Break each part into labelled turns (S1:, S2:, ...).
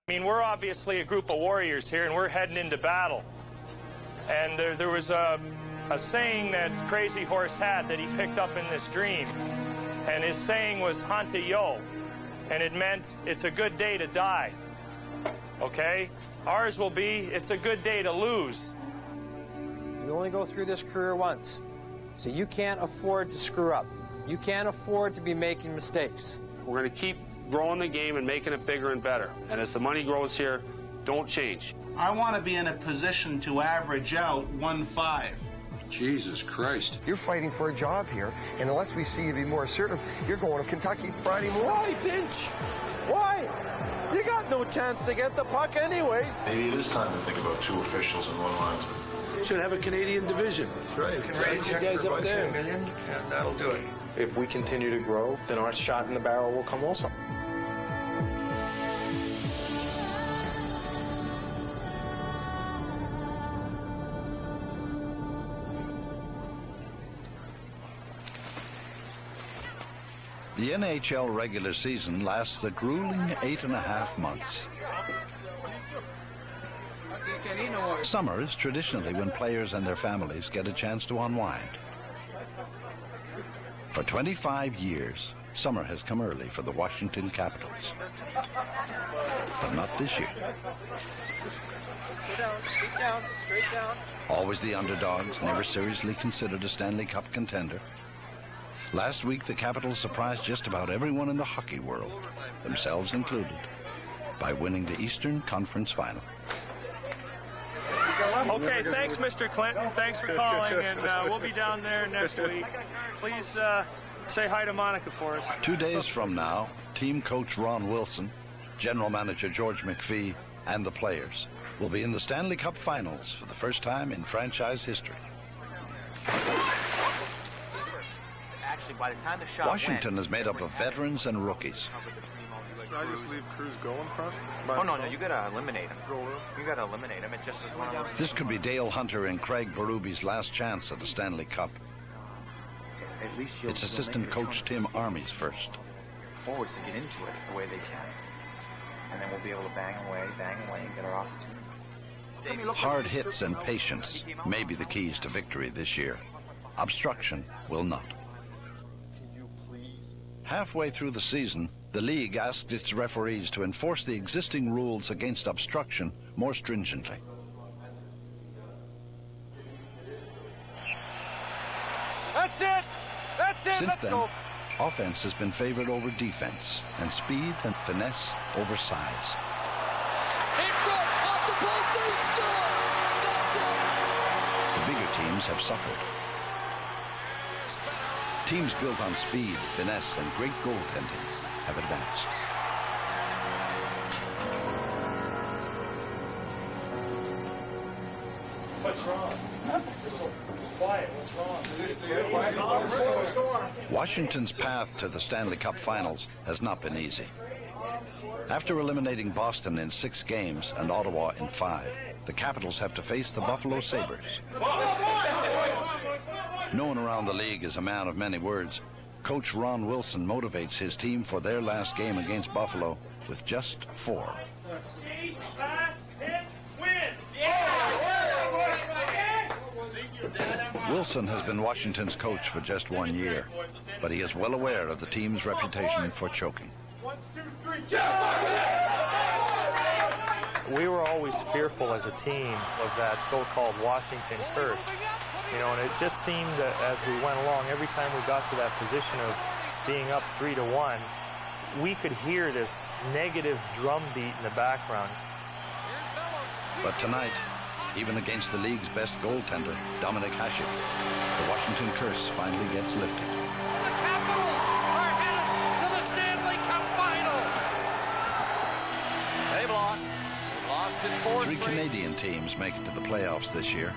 S1: I mean, we're obviously a group of warriors here, and we're heading into battle. And there was a saying that Crazy Horse had that he picked up in this dream. And his saying was, Hanta Yo. And it meant, it's a good day to die. Okay? Ours will be, it's a good day to lose.
S2: You only go through this career once. So you can't afford to screw up. You can't afford to be making mistakes.
S3: We're going to keep growing the game and making it bigger and better. And as the money grows here, don't change.
S4: I want to be in a position to average out 1-5.
S3: Jesus Christ.
S5: You're fighting for a job here, and unless we see you be more assertive, you're going to Kentucky Friday morning.
S6: Why, Pinch? Why? You got no chance to get the puck anyways.
S7: Maybe it is time to think about 2 officials and 1 linesman.
S6: Should have a Canadian division.
S5: That's right.
S6: You can write you guys up there.
S1: $2 million, and that'll do it.
S8: If we continue to grow, then our shot in the barrel will come also.
S9: The NHL regular season lasts a grueling 8.5 months. Summer is traditionally when players and their families get a chance to unwind. For 25 years, summer has come early for the Washington Capitals. But not this year.
S2: Keep down, straight down.
S9: Always the underdogs, never seriously considered a Stanley Cup contender. Last week, the Capitals surprised just about everyone in the hockey world, themselves included, by winning the Eastern Conference Final.
S1: Okay, thanks, Mr. Clinton. Thanks for calling, and we'll be down there next week. Please say hi to Monica for us.
S9: 2 days from now, team coach Ron Wilson, general manager George McPhee, and the players will be in the Stanley Cup Finals for the first time in franchise history.
S10: By the time the shot
S9: Washington is made up of veterans and rookies.
S8: Should I just leave Cruz go in front?
S10: Oh, no, you gotta eliminate him. You gotta eliminate him. It just is one of those.
S9: This could be Dale Hunter and Craig Berube's last chance at a Stanley Cup.
S10: At least
S9: It's assistant coach Tim Army's first.
S10: Forwards to get into it the way they can. And then we'll be able to bang away, and get our opportunities.
S9: Hard hits and patience may be the keys to victory this year. Obstruction will not. Halfway through the season, the league asked its referees to enforce the existing rules against obstruction more stringently.
S6: That's it! That's it!
S9: Since then, offense has been favored over defense, and speed and finesse over size.
S6: In front, off the post, they score! That's it!
S9: The bigger teams have suffered. Teams built on speed, finesse, and great goaltending have advanced.
S1: What's wrong? Quiet, what's wrong?
S9: Washington's path to the Stanley Cup Finals has not been easy. After eliminating Boston in 6 games and Ottawa in 5, the Capitals have to face the Buffalo Sabres. Known around the league as a man of many words, Coach Ron Wilson motivates his team for their last game against Buffalo with just 4.
S1: Skate, pass, hit, win!
S9: Wilson has been Washington's coach for just 1 year, but he is well aware of the team's reputation for choking.
S1: 1, 2, 3,
S11: We were always fearful as a team of that so-called Washington curse. You know, and it just seemed that as we went along, every time we got to that position of being up 3-1, we could hear this negative drum beat in the background.
S9: But tonight, even against the league's best goaltender, Dominic Hasek, the Washington curse finally gets lifted.
S6: The Capitals are headed to the Stanley Cup Final! They've lost. They've lost in 4
S9: 3
S6: straight.
S9: Canadian teams make it to the playoffs this year.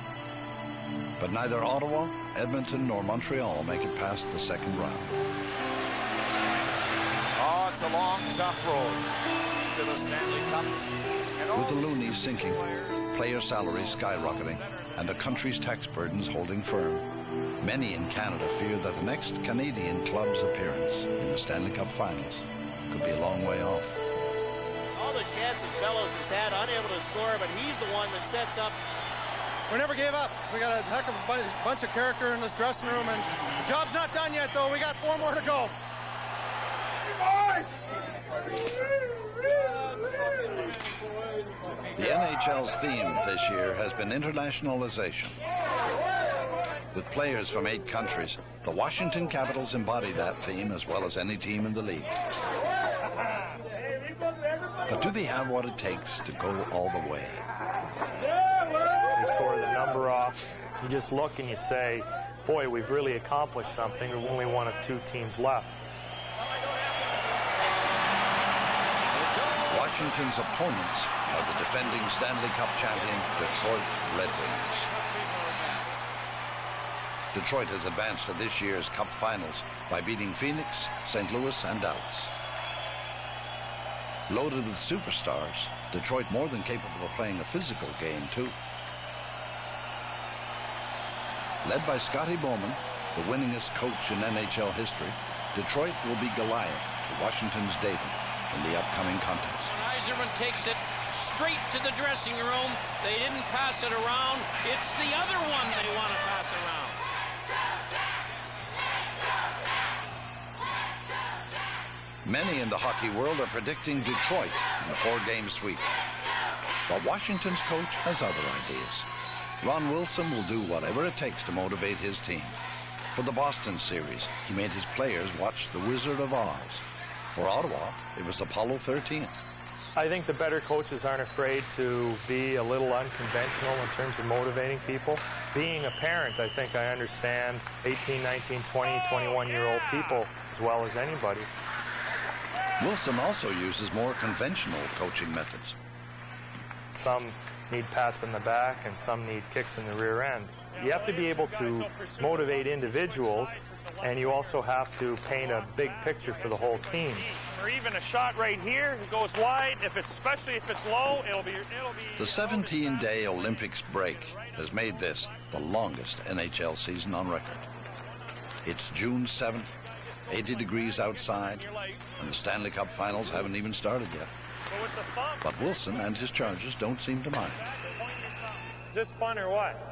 S9: But neither Ottawa, Edmonton, nor Montreal make it past the second round.
S6: Oh, it's a long, tough road to the Stanley Cup.
S9: With the loonies sinking, player salaries skyrocketing, and the country's tax burdens holding firm, many in Canada fear that the next Canadian club's appearance in the Stanley Cup Finals could be a long way off.
S12: all the chances Bellows has had, unable to score, but he's the one that sets up.
S13: We never gave up. We got a heck of a bunch of character in this dressing room, and the job's not done yet, though. We got 4 more to go.
S9: The NHL's theme this year has been internationalization. With players from 8 countries, the Washington Capitals embody that theme as well as any team in the league. But do they have what it takes to go all the way?
S11: They tore the number off. You just look and you say, boy, we've really accomplished something. We're only one of 2 teams left.
S9: Washington's opponents are the defending Stanley Cup champion Detroit Red Wings. Detroit has advanced to this year's Cup Finals by beating Phoenix, St. Louis, and Dallas. Loaded with superstars, Detroit more than capable of playing a physical game, too. Led by Scotty Bowman, the winningest coach in NHL history, Detroit will be Goliath to Washington's David in the upcoming contest.
S14: Yzerman takes it straight to the dressing room. They didn't pass it around. It's the other one they want to pass around.
S9: Many in the hockey world are predicting Detroit in the 4-game sweep. But Washington's coach has other ideas. Ron Wilson will do whatever it takes to motivate his team. For the Boston series, he made his players watch The Wizard of Oz. For Ottawa, it was Apollo 13.
S11: I think the better coaches aren't afraid to be a little unconventional in terms of motivating people. Being a parent, I think I understand 18, 19, 20, 21-year-old people as well as anybody.
S9: Wilson also uses more conventional coaching methods.
S11: Some need pats on the back and some need kicks in the rear end. You have to be able to motivate individuals, and you also have to paint a big picture for the whole team.
S1: Or even a shot right here, it goes wide. Especially if it's low, it'll be.
S9: The 17-day Olympics break has made this the longest NHL season on record. It's June 7th, 80 degrees outside, and the Stanley Cup Finals haven't even started yet. But Wilson and his Chargers don't seem to mind.
S1: Is this fun or what?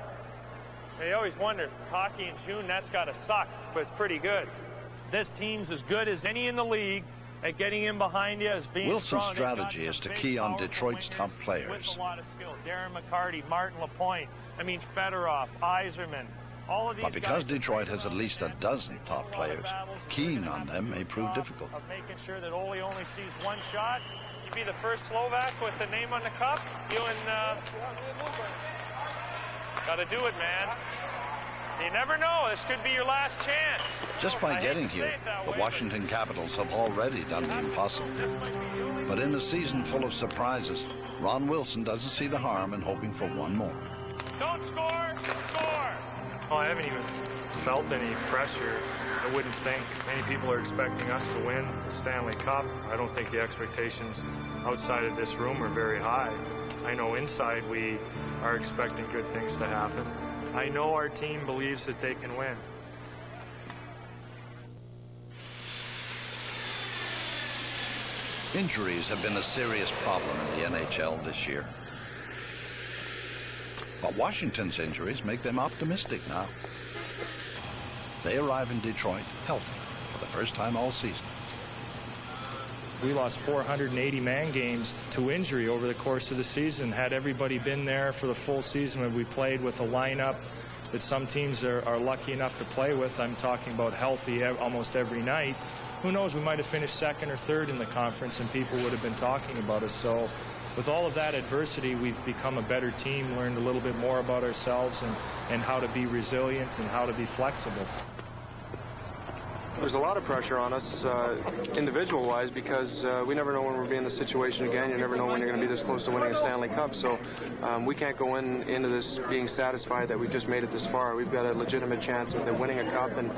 S1: You always wonder, hockey in June, that's got to suck, but it's pretty good. This team's as good as any in the league at getting in behind you, as being
S9: Wilson's
S1: strong.
S9: strategy is to key on Detroit's top players.
S1: With a lot of skill. Darren McCarty, Martin Lapointe, Fedorov, Yzerman, all of these.
S9: But because Detroit has at least a dozen top players, keying on them may prove difficult.
S1: Of making sure that Ole only sees one shot. You'd be the first Slovak with the name on the cup. You and got to do it, man. You never know. This could be your last chance.
S9: Just by getting here, the Washington Capitals have already done the impossible. But in a season full of surprises, Ron Wilson doesn't see the harm in hoping for one more.
S1: Don't score! Score!
S11: Oh, I haven't even felt any pressure. I wouldn't think many people are expecting us to win the Stanley Cup. I don't think the expectations outside of this room are very high. I know inside we are expecting good things to happen. I know our team believes that they can win.
S9: Injuries have been a serious problem in the NHL this year. But Washington's injuries make them optimistic now. They arrive in Detroit healthy for the first time all season.
S11: We lost 480 man games to injury over the course of the season. Had everybody been there for the full season, when we played with a lineup that some teams are lucky enough to play with, I'm talking about healthy almost every night, who knows, we might have finished second or third in the conference and people would have been talking about us. So with all of that adversity, we've become a better team, learned a little bit more about ourselves and how to be resilient and how to be flexible.
S15: There's a lot of pressure on us individual-wise because we never know when we'll be in this situation again. You never know when you're going to be this close to winning a Stanley Cup. So we can't go into this being satisfied that we've just made it this far. We've got a legitimate chance of winning a cup, and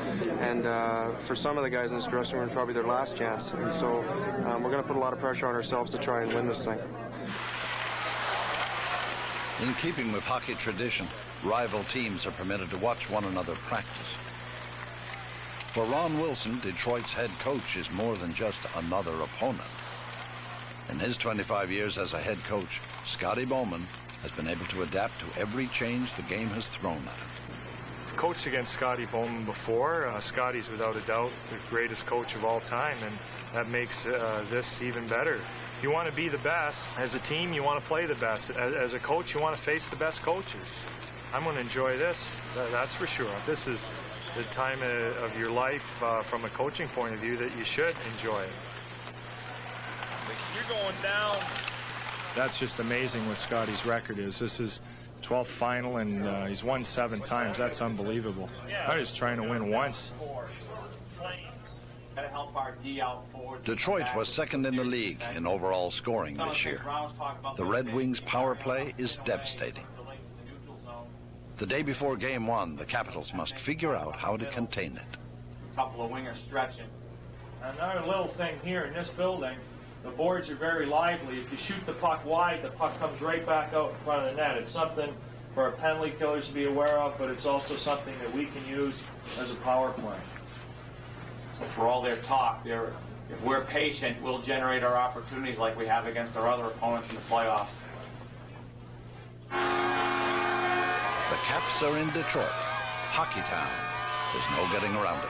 S15: for some of the guys in this dressing room, it's probably their last chance. And so we're going to put a lot of pressure on ourselves to try and win this thing.
S9: In keeping with hockey tradition, rival teams are permitted to watch one another practice. For Ron Wilson, Detroit's head coach is more than just another opponent. In his 25 years as a head coach, Scotty Bowman has been able to adapt to every change the game has thrown at it.
S11: I've coached against Scotty Bowman before. Scotty's without a doubt the greatest coach of all time, and that makes this even better. If you want to be the best, as a team, you want to play the best. As a coach, you want to face the best coaches. I'm going to enjoy this, that's for sure. This is the time of your life from a coaching point of view that you should enjoy it. You're going down. That's just amazing what Scotty's record is. This is 12th final, and he's won 7 times. That's unbelievable. I'm just trying to win once.
S9: Detroit was second in the league in overall scoring this year. The Red Wings' power play is devastating. The day before Game 1, the Capitals must figure out how to contain it.
S1: A couple of wingers stretching. Another little thing here in this building, the boards are very lively. If you shoot the puck wide, the puck comes right back out in front of the net. It's something for our penalty killers to be aware of, but it's also something that we can use as a power play.
S10: For all their talk, if we're patient, we'll generate our opportunities like we have against our other opponents in the playoffs.
S9: The Caps are in Detroit, Hockey Town. There's no getting around it.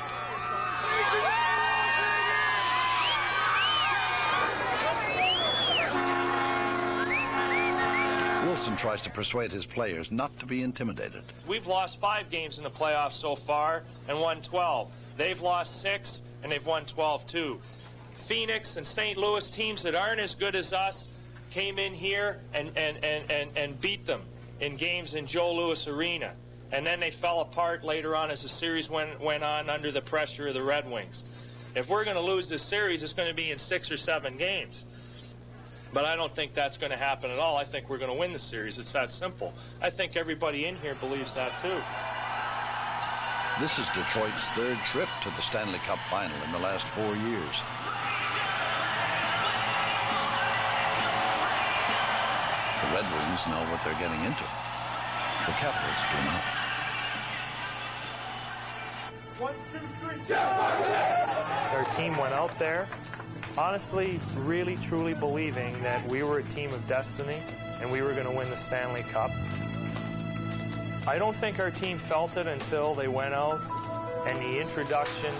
S9: Wilson tries to persuade his players not to be intimidated.
S1: We've lost 5 games in the playoffs so far and won 12. They've lost 6 and they've won 12 too. Phoenix and St. Louis, teams that aren't as good as us, came in here and beat them in games in Joe Louis Arena. And then they fell apart later on as the series went on under the pressure of the Red Wings. If we're going to lose this series, it's going to be in 6 or 7 games. But I don't think that's going to happen at all. I think we're going to win the series. It's that simple. I think everybody in here believes that too.
S9: This is Detroit's 3rd trip to the Stanley Cup final in the last 4 years. The Red Wings know what they're getting into. The Capitals do not.
S1: 1, 2, 3,
S11: Our team went out there, honestly, really, truly believing that we were a team of destiny and we were going to win the Stanley Cup. I don't think our team felt it until they went out and the introduction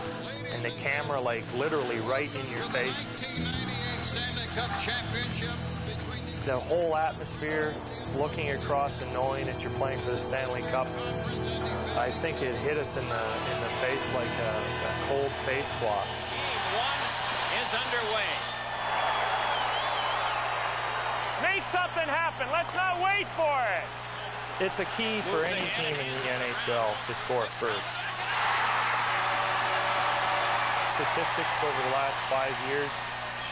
S11: and the camera, like, literally right in your face. The whole atmosphere, looking across and knowing that you're playing for the Stanley Cup, I think it hit us in the face like a cold face cloth.
S14: Game 1 is underway.
S1: Make something happen. Let's not wait for it.
S11: It's a key for any team in the NHL to score first. Statistics over the last 5 years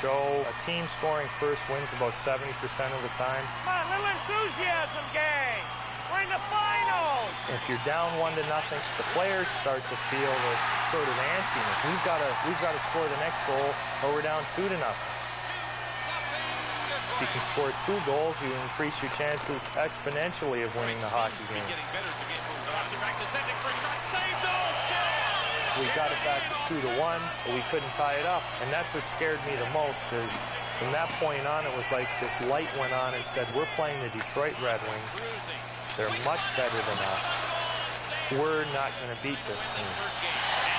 S11: show a team scoring first wins about 70% of the time.
S1: Come on, little enthusiasm, gang. We're in the finals.
S11: If you're down 1-0, the players start to feel this sort of antsiness. We've got to score the next goal, or we're down 2-0. If you can score 2 goals, you increase your chances exponentially of winning the hockey game. We got it back to 2-1, but we couldn't tie it up. And that's what scared me the most is from that point on, it was like this light went on and said, we're playing the Detroit Red Wings. They're much better than us. We're not going to beat this team.
S14: And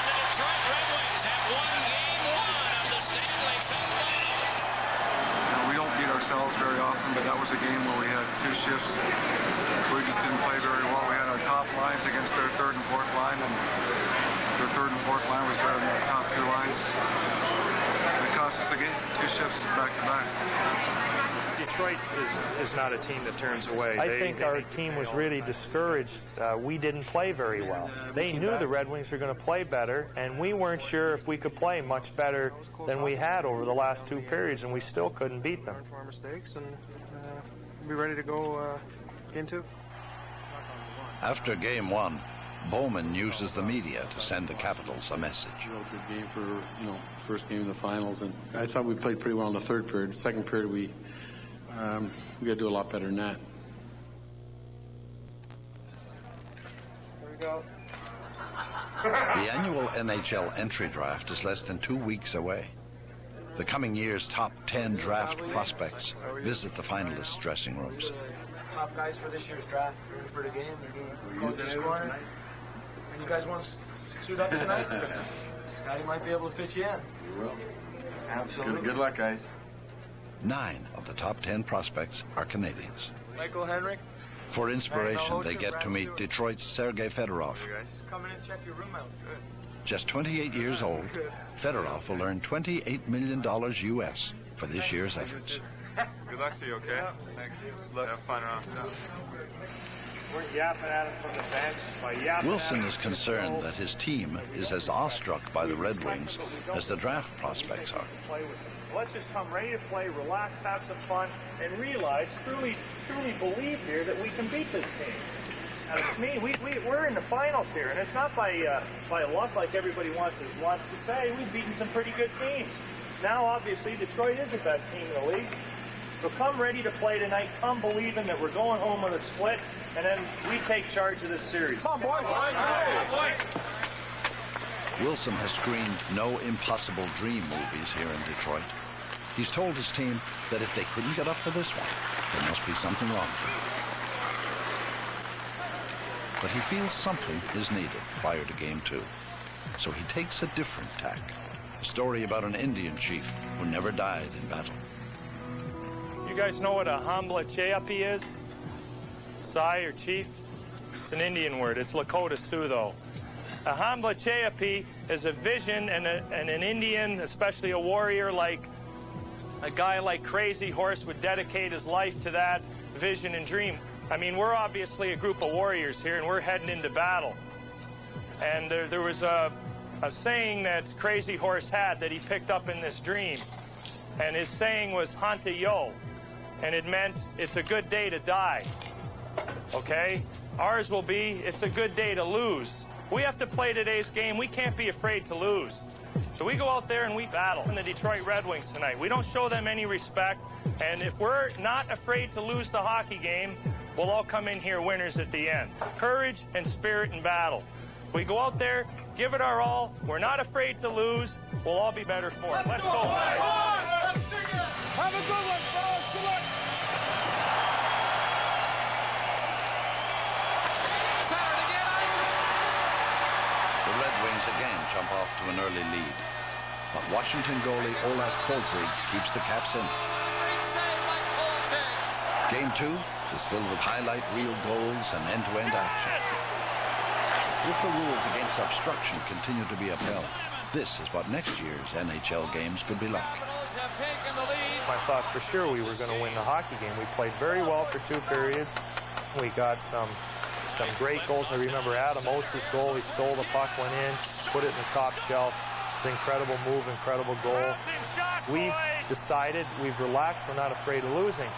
S14: the Detroit Red Wings have won Game 1 of the Stanley Cup Finals.
S15: We don't beat ourselves very often, but that was a game where we had 2 shifts. We just didn't play very well. We had our top lines against their 3rd and 4th line, and their 3rd and 4th line was better than our top 2 lines. And it cost us a game, 2 shifts back to back.
S11: Detroit is not a team that turns away. I think our team was really discouraged. We didn't play very well. They knew the Red Wings were going to play better, and we weren't sure if we could play much better than we had over the last 2 periods, and we still couldn't beat them.
S15: Learn from our mistakes and be ready to go Game 2.
S9: After Game 1, Bowman uses the media to send the Capitals a message.
S16: Real good game for, first game of the finals, and I thought we played pretty well in the 3rd period. 2nd period, we got to do a lot better than that.
S15: There we go.
S9: The annual NHL entry draft is less than 2 weeks away. The coming year's top 10 draft prospects visit the finalists' dressing rooms.
S17: Top guys for this year's draft, ready for the game. You're doing coach's corner. And you guys want to suit up tonight? Scotty might be able to fit you in.
S16: We will.
S17: Absolutely.
S16: Good luck, guys.
S9: 9 of the top 10 prospects are Canadians.
S17: Michael Henrik.
S9: For inspiration, they get to meet Detroit's Sergei Fedorov.
S17: Come in and check your room out. Good.
S9: Just 28 years old, Fedorov will earn $28 million US for this year's efforts.
S18: Good luck to you, okay? Yeah. Thanks. Have fun around.
S11: We're yapping at him from the bench. By yapping
S9: Wilson is concerned that his team is as awestruck by the Red Wings as the draft prospects are.
S11: Let's just come ready to play, relax, have some fun, and realize, truly believe here that we can beat this team. To me, we're in the finals here, and it's not by luck like everybody wants to say. We've beaten some pretty good teams. Now, obviously, Detroit is the best team in the league. So come ready to play tonight. Come believing that we're going home with a split, and then we take charge of this series. Come on, boys!
S9: Wilson has screened no impossible dream movies here in Detroit. He's told his team that if they couldn't get up for this one, there must be something wrong with them. But he feels something is needed prior to Game 2. So he takes a different tack. A story about an Indian chief who never died in battle.
S1: You guys know what a hamblacheapi is? Sai or chief? It's an Indian word. It's Lakota Sioux, though. A hamblacheapi is a vision, and an Indian, especially a warrior like a guy like Crazy Horse, would dedicate his life to that vision and dream. I mean, we're obviously a group of warriors here, and we're heading into battle. And there was a saying that Crazy Horse had that he picked up in this dream. And his saying was, Hanta Yo. And it meant, it's a good day to die. Okay? Ours will be, it's a good day to lose. We have to play today's game. We can't be afraid to lose. So we go out there and we battle in the Detroit Red Wings tonight. We don't show them any respect. And if we're not afraid to lose the hockey game, we'll all come in here winners at the end. Courage and spirit in battle. We go out there, give it our all. We're not afraid to lose. We'll all be better for it. Let's go, guys.
S6: Have a good one, fellas. Good luck.
S9: The Red Wings again jump off to an early lead. But Washington goalie Olaf Kolzig keeps the Caps in. Game 2 is filled with highlight reel goals and end-to-end action. If the rules against obstruction continue to be upheld, this is what next year's NHL games could be like.
S11: I thought for sure we were going to win the hockey game. We played very well for 2 periods. We got some great goals. I remember Adam Oates' goal. He stole the puck, went in, put it in the top shelf. It's an incredible move, incredible goal. We've decided, we've relaxed, we're not afraid of losing.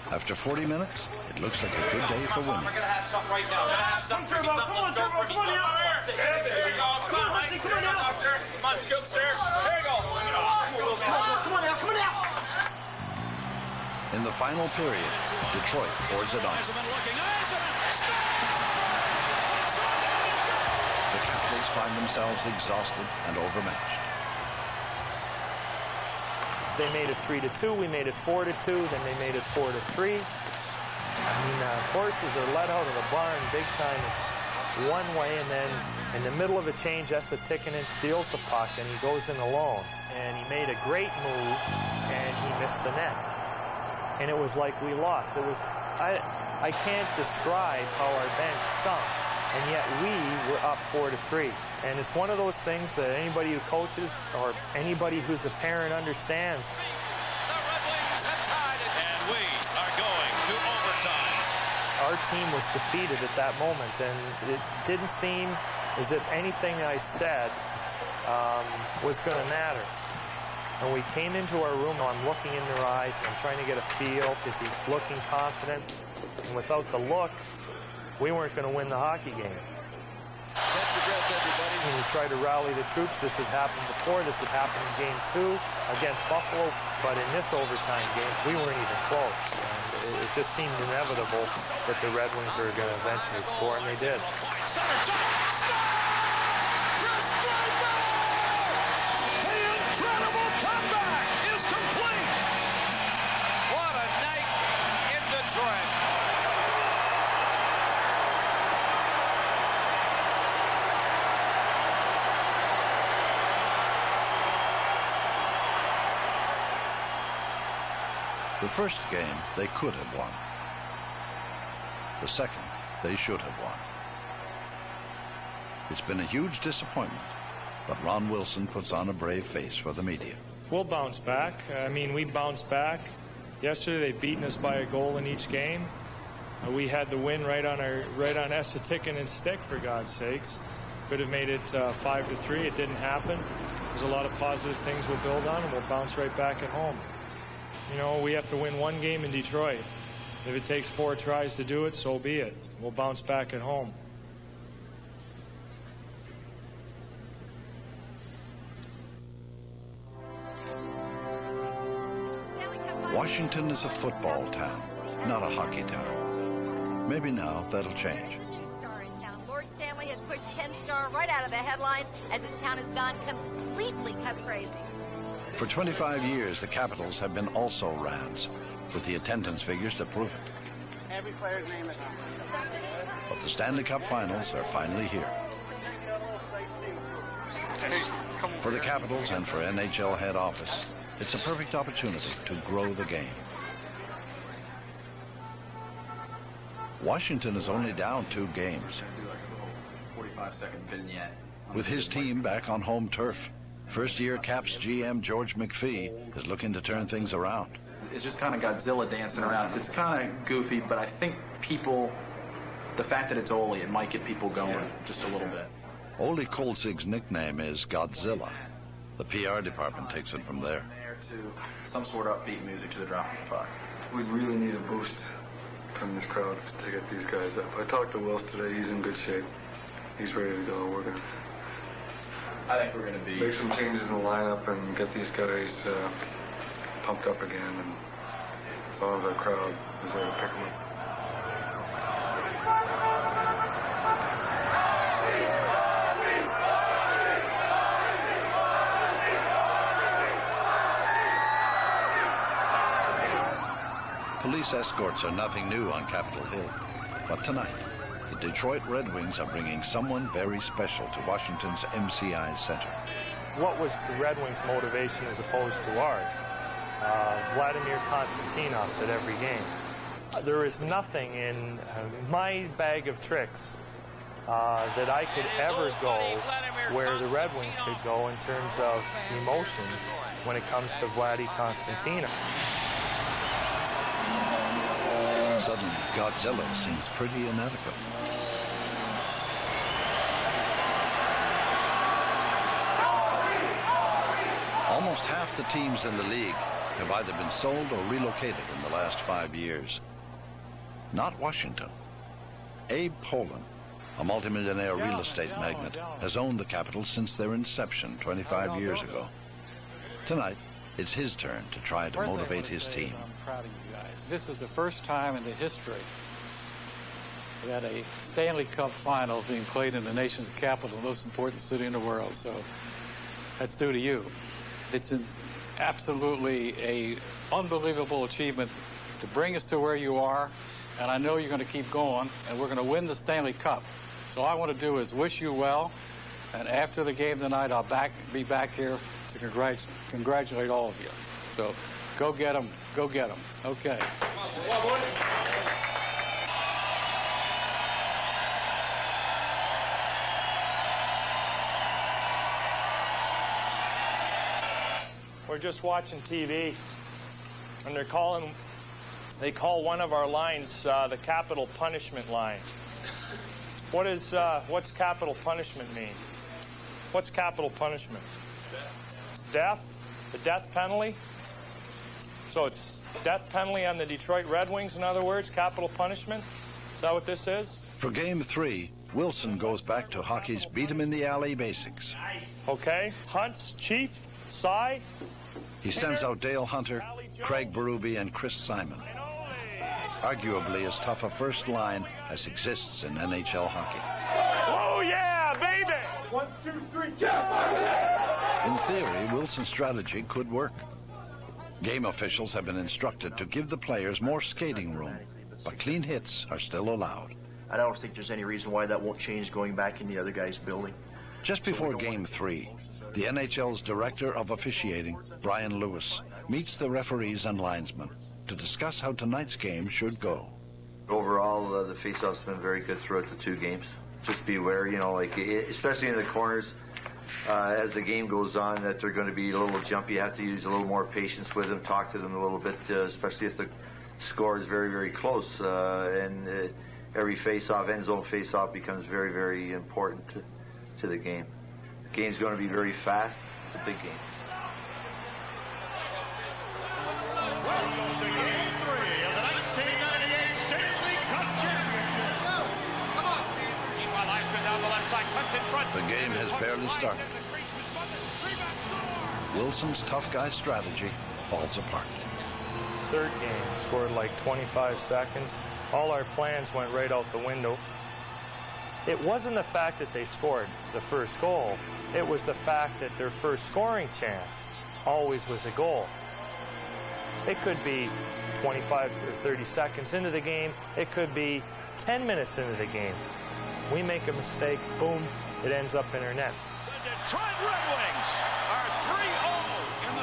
S9: After 40 minutes, it looks like a good day for winning.
S14: We're going to have something right now. We're going to have something. Come on, Turbo. Come on now. There you go. Come on, Mike. Come on now. Come on, Scoop, sir. There you go. Come on now. Come on now.
S9: In the final period, Detroit pours it on. The Capitals find themselves exhausted and overmatched.
S11: They made it 3-2. We made it 4-2. Then they made it 4-3. I mean, horses are let out of the barn big time. It's one way, and then in the middle of a change, Esa Tikkanen steals the puck, and he goes in alone. And he made a great move, and he missed the net. And it was like we lost. It was, I can't describe how our bench sunk, and yet we were up 4-3. And it's one of those things that anybody who coaches or anybody who's a parent understands.
S19: The Red Wings have tied it. And we are going to overtime.
S11: Our team was defeated at that moment, and it didn't seem as if anything I said was going to matter. And we came into our room, I'm looking in their eyes, and I'm trying to get a feel. Is he looking confident? And without the look, we weren't going to win the hockey game.
S19: Catch your breath, everybody.
S11: When we try to rally the troops, this had happened before. This had happened in Game 2 against Buffalo. But in this overtime game, we weren't even close. And it just seemed inevitable that the Red Wings were going to eventually score, and they did.
S9: The first game they could have won. The second they should have won. It's been a huge disappointment, but Ron Wilson puts on a brave face for the media.
S11: We'll bounce back. I mean, we bounced back. Yesterday they've beaten us by a goal in each game. We had the win right on Esatikinen's stick, for God's sakes. Could have made it 5-3. It didn't happen. There's a lot of positive things we'll build on, and we'll bounce right back at home. You know, we have to win one game in Detroit. If it takes 4 tries to do it, so be it. We'll bounce back at home.
S9: Washington is a football town, not a hockey town. Maybe now that'll change.
S20: Lord Stanley has pushed Ken Starr right out of the headlines as this town has gone completely cut crazy.
S9: For 25 years, the Capitals have been also Rans, with the attendance figures to prove it.
S21: Every player's name is on.
S9: But the Stanley Cup Finals are finally here. For the Capitals and for NHL head office, it's a perfect opportunity to grow the game. Washington is only down 2 games.
S10: 45-second vignette.
S9: With his team back on home turf, first-year Caps GM George McPhee is looking to turn things around.
S10: It's just kind of Godzilla dancing around. It's kind of goofy, but I think people, the fact that it's Ole, it might get people going just a little bit.
S9: Ole Kolzig's nickname is Godzilla. The PR department takes it from there.
S10: To some sort of upbeat music to the drop of the puck.
S22: We really need a boost from this crowd to get these guys up. I talked to Wills today. He's in good shape. He's ready to go.
S10: I think we're going to
S22: make some changes in the lineup and get these guys pumped up again. And as long as our crowd is there to pick them up.
S9: Police escorts are nothing new on Capitol Hill. But tonight, the Detroit Red Wings are bringing someone very special to Washington's MCI Center.
S11: What was the Red Wings' motivation as opposed to ours? Vladimir Konstantinov's at every game. There is nothing in my bag of tricks that I could ever go where the Red Wings could go in terms of emotions when it comes to Vladdy Konstantinov.
S9: Suddenly, Godzilla seems pretty inadequate. Almost half the teams in the league have either been sold or relocated in the last 5 years. Not Washington. Abe Poland, a multimillionaire real estate magnate, has owned the Capitals since their inception 25 years ago. Tonight, it's his turn to try to motivate his team.
S23: I'm proud of you guys. This is the first time in the history that a Stanley Cup final is being played in the nation's capital, the most important city in the world. So that's due to you. It's absolutely an unbelievable achievement to bring us to where you are, and I know you're going to keep going, and we're going to win the Stanley Cup. So all I want to do is wish you well, and after the game tonight, I'll be back here to congratulate all of you. So go get them. Go get them. Okay.
S11: We're just watching TV, and they call one of our lines the capital punishment line. What's capital punishment mean? What's capital punishment? Death? The death penalty? So it's death penalty on the Detroit Red Wings, in other words, capital punishment? Is that what this is?
S9: For Game 3, Wilson goes back to hockey's beat-em-in-the-alley basics.
S11: Okay. Hunts, Chief, Cy.
S9: He sends out Dale Hunter, Craig Berube, and Chris Simon. Arguably as tough a first line as exists in NHL hockey.
S11: Oh, yeah, baby!
S6: 1, 2, 3, jump!
S9: In theory, Wilson's strategy could work. Game officials have been instructed to give the players more skating room, but clean hits are still allowed.
S24: I don't think there's any reason why that won't change going back in the other guy's building.
S9: Just before Game 3, the NHL's Director of Officiating, Brian Lewis, meets the referees and linesmen. to discuss how tonight's game should go.
S24: Overall, the faceoff's been very good throughout the two games. Just be aware, especially in the corners, as the game goes on, that they're going to be a little jumpy. You have to use a little more patience with them, talk to them a little bit, especially if the score is very, very close. And every face-off, end zone face-off, becomes very, very important to the game. The game's going to be very fast. It's a big game.
S14: Welcome to Game 3 of the 1998 Stanley Cup Championship. Come on, Steve. Meanwhile, Eisman down the left side, cuts in front.
S9: The game has barely started. Wilson's tough guy strategy falls apart.
S11: Third game, scored like 25 seconds. All our plans went right out the window. It wasn't the fact that they scored the first goal. It was the fact that their first scoring chance always was a goal. It could be 25 or 30 seconds into the game. It could be 10 minutes into the game. We make a mistake, boom, it ends up in our net.
S14: The Detroit Red Wings are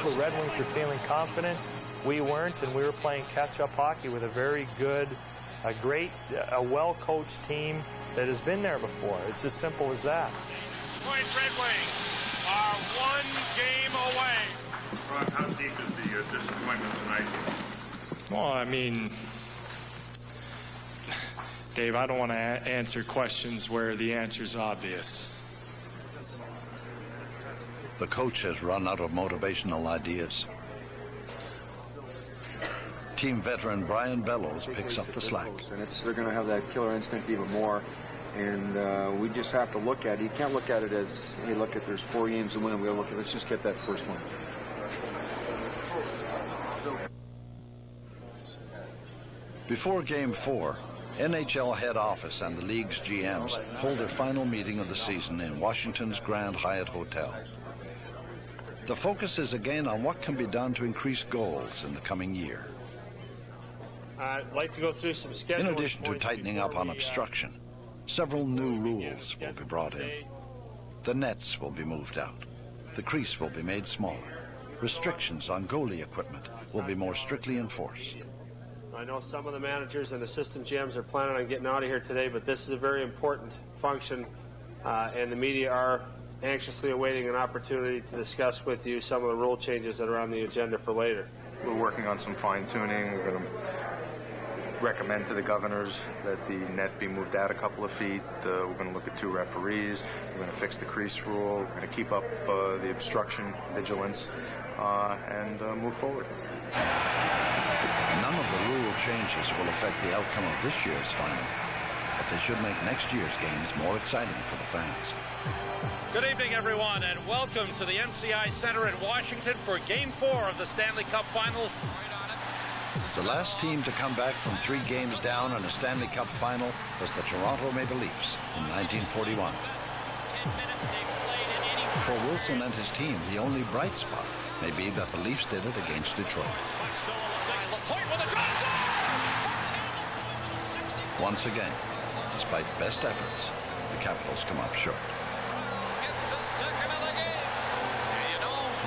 S14: 3-0.
S11: The Red Wings were feeling confident. We weren't, and we were playing catch-up hockey with a very good, a well-coached team that has been there before. It's as simple as that.
S14: Detroit Red Wings are one game away.
S18: Ron, how deep is the disappointment tonight?
S1: Well, I mean, Dave, I don't want to answer questions where the answer's obvious.
S9: The coach has run out of motivational ideas. Team veteran Brian Bellows picks up the slack.
S15: And they're going to have that killer instinct even more. And we just have to look at it. You can't look at it as, hey, look at there's 4 games to win. We got to look at, let's just get that first one.
S9: Before Game 4, NHL head office and the league's GMs hold their final meeting of the season in Washington's Grand Hyatt Hotel. The focus is again on what can be done to increase goals in the coming year.
S11: I'd like to go through some scheduling.
S9: In addition to tightening up on obstruction, several new rules will be brought in. The nets will be moved out. The crease will be made smaller. Restrictions on goalie equipment will be more strictly enforced.
S3: I know some of the managers and assistant GMs are planning on getting out of here today, but this is a very important function, and the media are anxiously awaiting an opportunity to discuss with you some of the rule changes that are on the agenda for later.
S10: We're working on some fine-tuning. We're going to recommend to the governors that the net be moved out a couple of feet. We're going to look at 2 referees. We're going to fix the crease rule. We're going to keep up the obstruction vigilance and move forward.
S9: None of the rule changes will affect the outcome of this year's final, but they should make next year's games more exciting for the fans.
S19: Good evening, everyone, and welcome to the NCI Center in Washington for Game 4 of the Stanley Cup Finals.
S9: The last team to come back from 3 games down in a Stanley Cup final was the Toronto Maple Leafs in 1941. For Wilson and his team, the only bright spot may be that the Leafs did it against Detroit. Once again, despite best efforts, the Capitals come up short.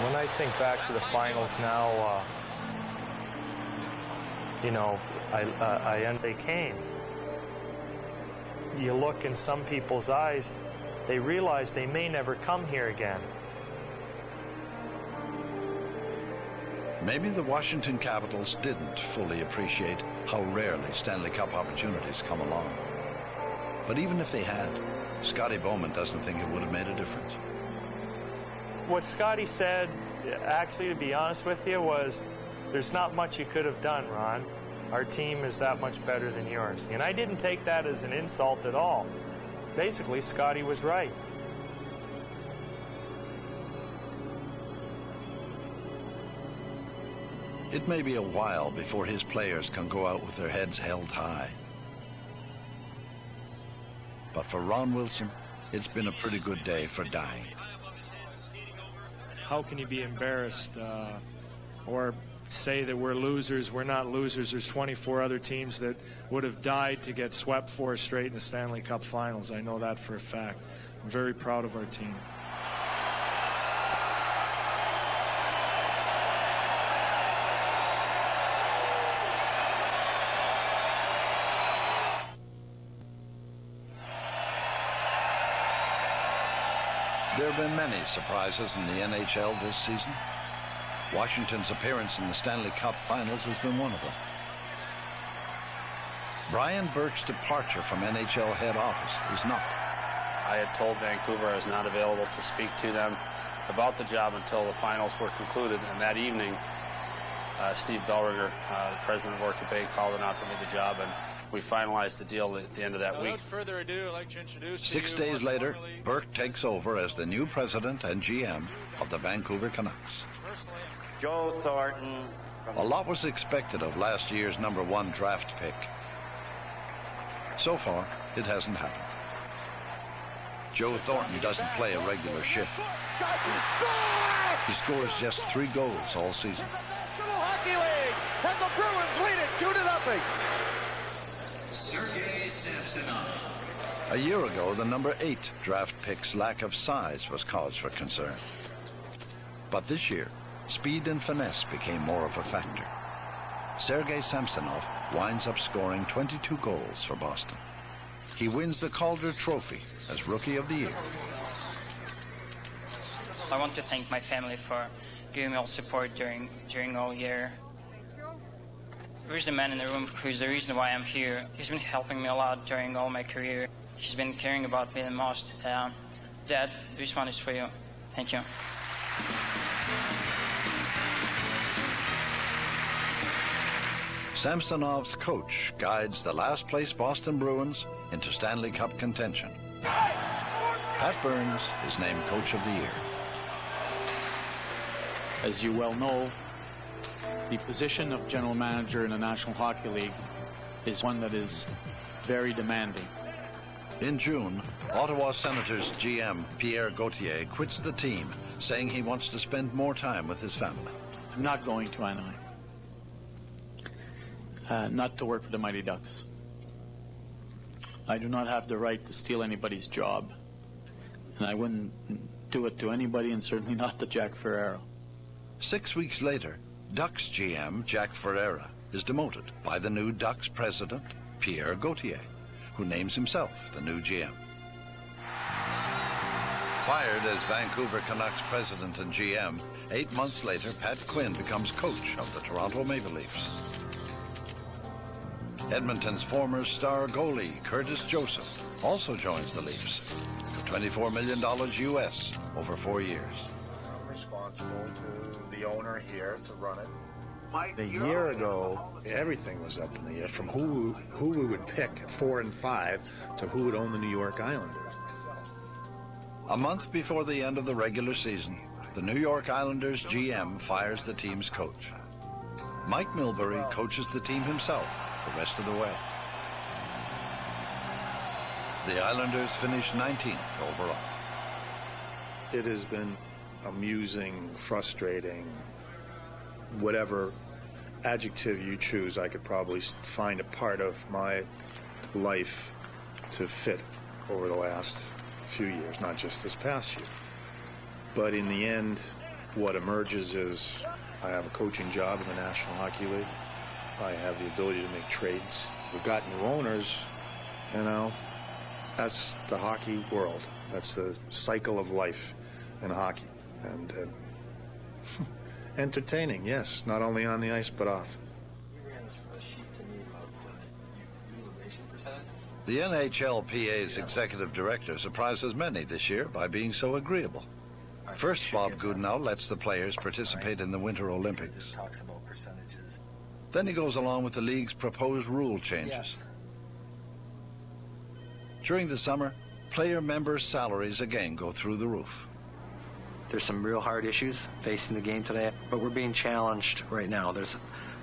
S11: When I think back to the finals now, they came. You look in some people's eyes, they realize they may never come here again.
S9: Maybe the Washington Capitals didn't fully appreciate how rarely Stanley Cup opportunities come along. But even if they had, Scotty Bowman doesn't think it would have made a difference.
S11: What Scotty said, actually, to be honest with you, was there's not much you could have done, Ron. Our team is that much better than yours. And I didn't take that as an insult at all. Basically, Scotty was right.
S9: It may be a while before his players can go out with their heads held high. But for Ron Wilson, it's been a pretty good day for dying.
S1: How can you be embarrassed or say that we're losers? We're not losers. There's 24 other teams that would have died to get swept 4 straight in the Stanley Cup Finals. I know that for a fact. I'm very proud of our team.
S9: There have been many surprises in the NHL this season. Washington's appearance in the Stanley Cup Finals has been one of them. Brian Burke's departure from NHL head office is not.
S2: I had told Vancouver I was not available to speak to them about the job until the finals were concluded, and that evening, Steve Bellringer, the president of Orca Bay, called and offered me the job, and we finalized the deal at the end of that week.
S4: Without further ado, I'd like to introduce
S9: 6 days later, Burke takes over as the new president and GM of the Vancouver Canucks.
S12: Joe Thornton.
S9: A lot was expected of last year's #1 draft pick. So far, it hasn't happened. Joe Thornton doesn't play a regular shift. He scores just 3 goals all season.
S14: National Hockey League, and the Bruins lead it 2-0.
S5: Sergei Samsonov.
S9: A year ago, the #8 draft pick's lack of size was cause for concern. But this year, speed and finesse became more of a factor. Sergei Samsonov winds up scoring 22 goals for Boston. He wins the Calder Trophy as Rookie of the Year.
S7: I want to thank my family for giving me all support during all year. There's a man in the room who's the reason why I'm here. He's been helping me a lot during all my career. He's been caring about me the most. Dad, this one is for you. Thank you.
S9: Samsonov's coach guides the last-place Boston Bruins into Stanley Cup contention. Pat Burns is named Coach of the Year.
S25: As you well know, the position of general manager in the National Hockey League is one that is very demanding.
S9: In June, Ottawa Senators GM Pierre Gauthier quits the team, saying he wants to spend more time with his family.
S25: I'm not going to Anaheim. Not to work for the Mighty Ducks. I do not have the right to steal anybody's job, and I wouldn't do it to anybody, and certainly not to Jack Ferraro.
S9: 6 weeks later, Ducks GM Jack Ferrara is demoted by the new Ducks president, Pierre Gauthier, who names himself the new GM. Fired as Vancouver Canucks president and GM, 8 months later, Pat Quinn becomes coach of the Toronto Maple Leafs. Edmonton's former star goalie, Curtis Joseph, also joins the Leafs for $24 million US over 4 years.
S26: I'm responsible to the owner here to run it.
S27: A year ago, everything was up in the air, from who we would pick at 4 and 5 to who would own the New York Islanders.
S9: A month before the end of the regular season, the New York Islanders GM fires the team's coach. Mike Milbury coaches the team himself the rest of the way. The Islanders finished 19th overall.
S27: It has been amusing, frustrating, whatever adjective you choose. I could probably find a part of my life to fit over the last few years, not just this past year. But in the end, what emerges is I have a coaching job in the National Hockey League. I have the ability to make trades. We've got new owners, you know. That's the hockey world. That's the cycle of life in hockey. And entertaining, yes, not only on the ice, but off.
S9: The NHLPA's executive director surprises many this year by being so agreeable. First, Bob Goodenow lets the players participate in the Winter Olympics. Then he goes along with the league's proposed rule changes. During the summer, player members' salaries again go through the roof.
S28: There's some real hard issues facing the game today, but we're being challenged right now.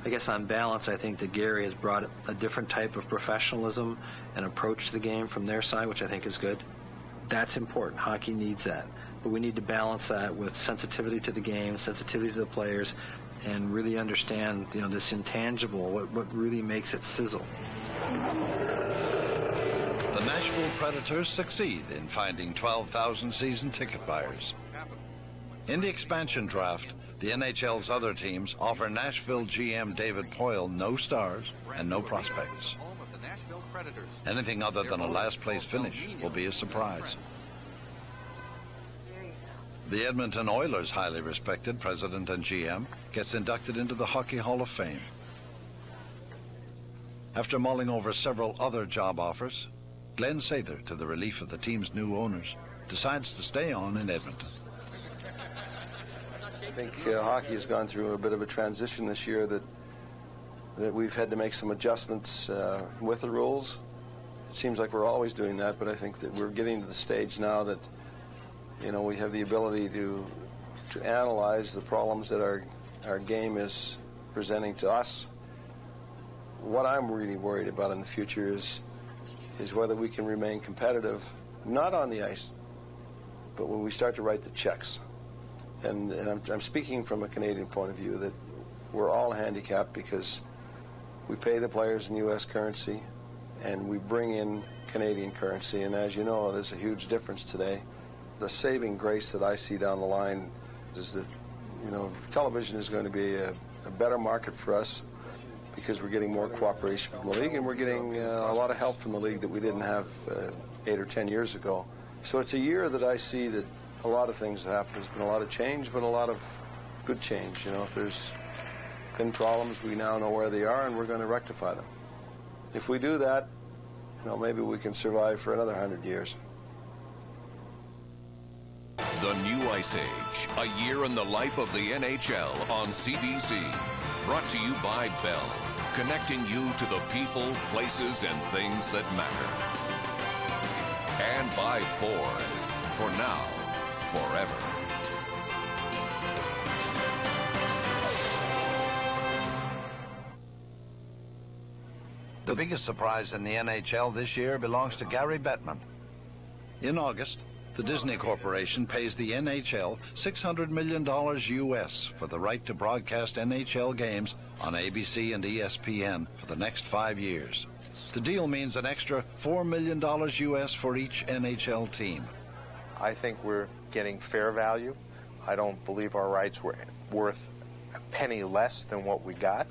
S28: I guess on balance, I think that Gary has brought a different type of professionalism and approach to the game from their side, which I think is good. That's important. Hockey needs that. But we need to balance that with sensitivity to the game, sensitivity to the players, and really understand, this intangible, what really makes it sizzle.
S9: The Nashville Predators succeed in finding 12,000 season ticket buyers. In the expansion draft, the NHL's other teams offer Nashville GM David Poile no stars and no prospects. Anything other than a last-place finish will be a surprise. The Edmonton Oilers' highly respected president and GM gets inducted into the Hockey Hall of Fame. After mulling over several other job offers, Glenn Sather, to the relief of the team's new owners, decides to stay on in Edmonton.
S5: I think hockey has gone through a bit of a transition this year that we've had to make some adjustments with the rules. It seems like we're always doing that, but I think that we're getting to the stage now that, you know, we have the ability to analyze the problems that our game is presenting to us. What I'm really worried about in the future is whether we can remain competitive, not on the ice, but when we start to write the checks. And I'm speaking from a Canadian point of view, that we're all handicapped because we pay the players in U.S. currency and we bring in Canadian currency. And as you know, there's a huge difference today. The saving grace that I see down the line is that, you know, television is going to be a better market for us because we're getting more cooperation from the league and we're getting a lot of help from the league that we didn't have 8 or 10 years ago. So it's a year that I see that a lot of things have happened. There's been a lot of change, but a lot of good change. You know, if there's been problems, we now know where they are and we're going to rectify them. If we do that, you know, maybe we can survive for another 100 years.
S8: The New Ice Age, a year in the life of the NHL on CBC. Brought to you by Bell, connecting you to the people, places, and things that matter. And by Ford, for now, forever.
S9: The biggest surprise in the NHL this year belongs to Gary Bettman. In August, the Disney Corporation pays the NHL $600 million US for the right to broadcast NHL games on ABC and ESPN for the next 5 years. The deal means an extra $4 million US for each NHL team.
S10: I think we're getting fair value. I don't believe our rights were worth a penny less than what we got.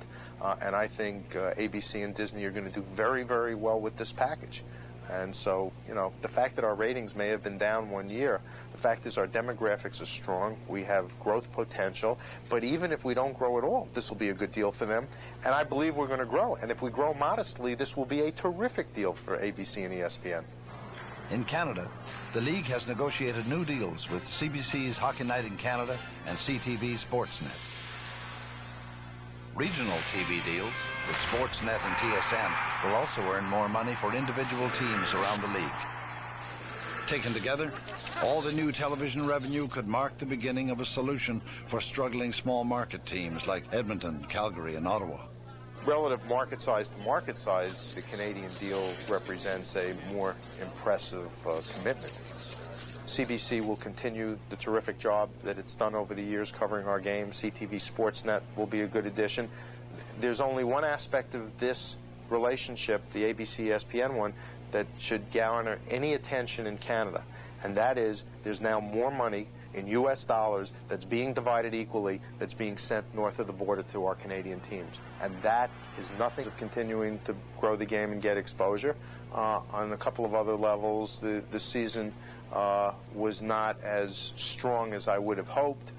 S10: And I think ABC and Disney are going to do very, very well with this package. And so, you know, the fact that our ratings may have been down 1 year, the fact is our demographics are strong. We have growth potential. But even if we don't grow at all, this will be a good deal for them. And I believe we're going to grow. And if we grow modestly, this will be a terrific deal for ABC and ESPN.
S9: In Canada, the league has negotiated new deals with CBC's Hockey Night in Canada and CTV Sportsnet. Regional TV deals with Sportsnet and TSN will also earn more money for individual teams around the league. Taken together, all the new television revenue could mark the beginning of a solution for struggling small market teams like Edmonton, Calgary, and Ottawa.
S10: Relative market size to market size, the Canadian deal represents a more impressive commitment. CBC will continue the terrific job that it's done over the years covering our games. CTV Sportsnet will be a good addition. There's only one aspect of this relationship, the ABC-ESPN one, that should garner any attention in Canada, and that is there's now more money in U.S. dollars that's being divided equally, that's being sent north of the border to our Canadian teams. And that is nothing of continuing to grow the game and get exposure. On a couple of other levels, the season was not as strong as I would have hoped.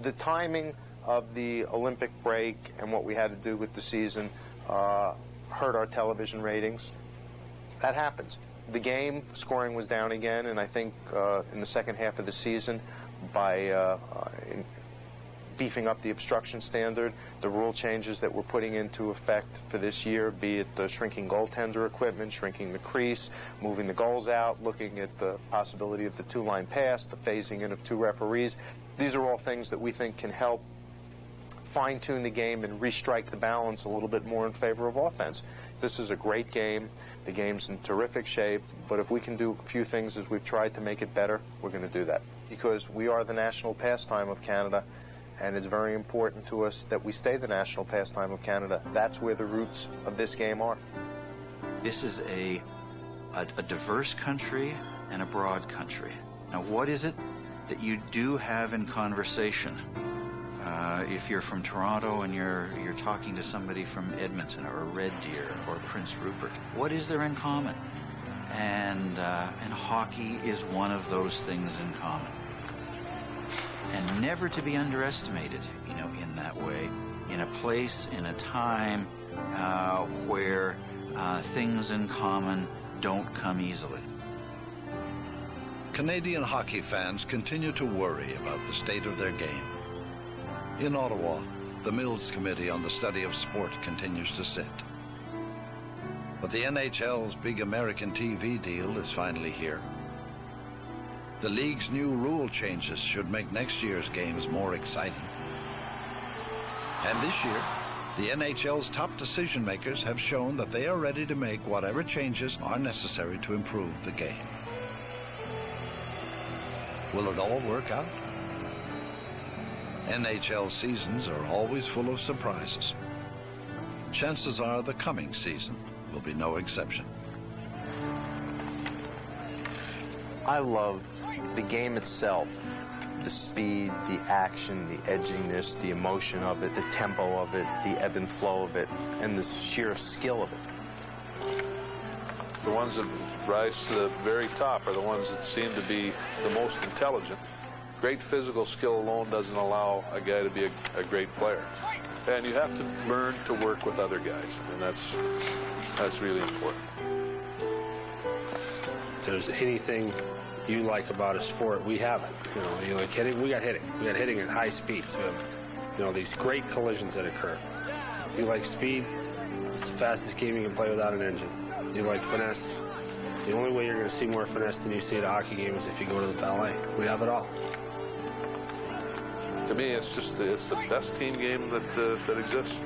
S10: The timing of the Olympic break and what we had to do with the season hurt our television ratings. That happens. The game scoring was down again, and I think in the second half of the season, by beefing up the obstruction standard, the rule changes that we're putting into effect for this year, be it the shrinking goaltender equipment, shrinking the crease, moving the goals out, looking at the possibility of the two-line pass, the phasing in of 2 referees. These are all things that we think can help fine-tune the game and restrike the balance a little bit more in favor of offense. This is a great game. The game's in terrific shape, but if we can do a few things as we've tried to make it better, we're going to do that. Because we are the national pastime of Canada, and it's very important to us that we stay the national pastime of Canada. That's where the roots of this game are.
S13: This is a diverse country and a broad country. Now, what is it that you do have in conversation? If you're from Toronto and you're talking to somebody from Edmonton or Red Deer or Prince Rupert, what is there in common? And hockey is one of those things in common. and never to be underestimated, you know, in that way, in a place, in a time where things in common don't come easily.
S9: Canadian hockey fans continue to worry about the state of their game. In Ottawa, the Mills Committee on the Study of Sport continues to sit. But the NHL's big American TV deal is finally here. The league's new rule changes should make next year's games more exciting. And this year, the NHL's top decision makers have shown that they are ready to make whatever changes are necessary to improve the game. Will it all work out? NHL seasons are always full of surprises. Chances are the coming season will be no exception.
S6: I love the game itself, the speed, the action, the edginess, the emotion of it, the tempo of it, the ebb and flow of it, and the sheer skill of it.
S16: The ones that rise to the very top are the ones that seem to be the most intelligent. Great physical skill alone doesn't allow a guy to be a great player. And you have to learn to work with other guys, and that's really important.
S2: If there's anything you like about a sport, we have it. You know, you like hitting, we got hitting. We got hitting at high speeds. We have, you know, these great collisions that occur. You like speed, it's the fastest game you can play without an engine. You like finesse. The only way you're going to see more finesse than you see at a hockey game is if you go to the ballet. We have it all.
S16: To me, it's the best team game that exists.